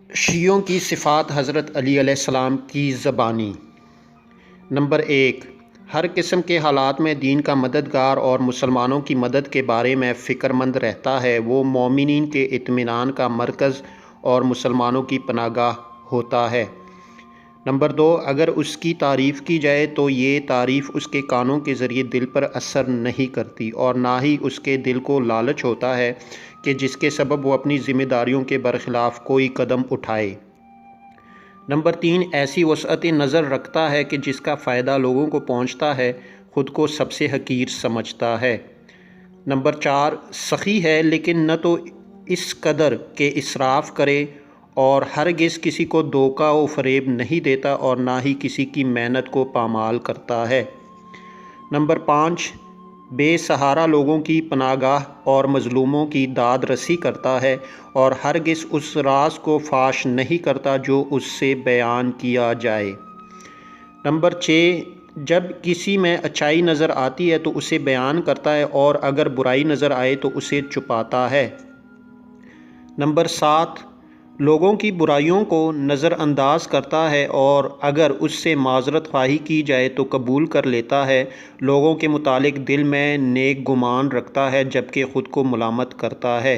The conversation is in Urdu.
شیعوں کی صفات حضرت علی علیہ السلام کی زبانی۔ نمبر 1، ہر قسم کے حالات میں دین کا مددگار اور مسلمانوں کی مدد کے بارے میں فکر مند رہتا ہے۔ وہ مومنین کے اطمینان کا مرکز اور مسلمانوں کی پناہ گاہ ہوتا ہے۔ نمبر 2، اگر اس کی تعریف کی جائے تو یہ تعریف اس کے کانوں کے ذریعے دل پر اثر نہیں کرتی، اور نہ ہی اس کے دل کو لالچ ہوتا ہے کہ جس کے سبب وہ اپنی ذمہ داریوں کے برخلاف کوئی قدم اٹھائے۔ نمبر 3، ایسی وسعت نظر رکھتا ہے کہ جس کا فائدہ لوگوں کو پہنچتا ہے خود کو سب سے حقیر سمجھتا ہے۔ نمبر 4، سخی ہے لیکن نہ تو اس قدر کہ اسراف کرے، اور ہرگز کسی کو دھوکہ و فریب نہیں دیتا، اور نہ ہی کسی کی محنت کو پامال کرتا ہے۔ نمبر 5، بے سہارا لوگوں کی پناہ گاہ اور مظلوموں کی داد رسی کرتا ہے، اور ہرگز اس راز کو فاش نہیں کرتا جو اس سے بیان کیا جائے۔ نمبر 6، جب کسی میں اچھائی نظر آتی ہے تو اسے بیان کرتا ہے، اور اگر برائی نظر آئے تو اسے چھپاتا ہے۔ نمبر 7، لوگوں کی برائیوں کو نظر انداز کرتا ہے، اور اگر اس سے معذرت خواہی کی جائے تو قبول کر لیتا ہے۔ لوگوں کے متعلق دل میں نیک گمان رکھتا ہے جبکہ خود کو ملامت کرتا ہے۔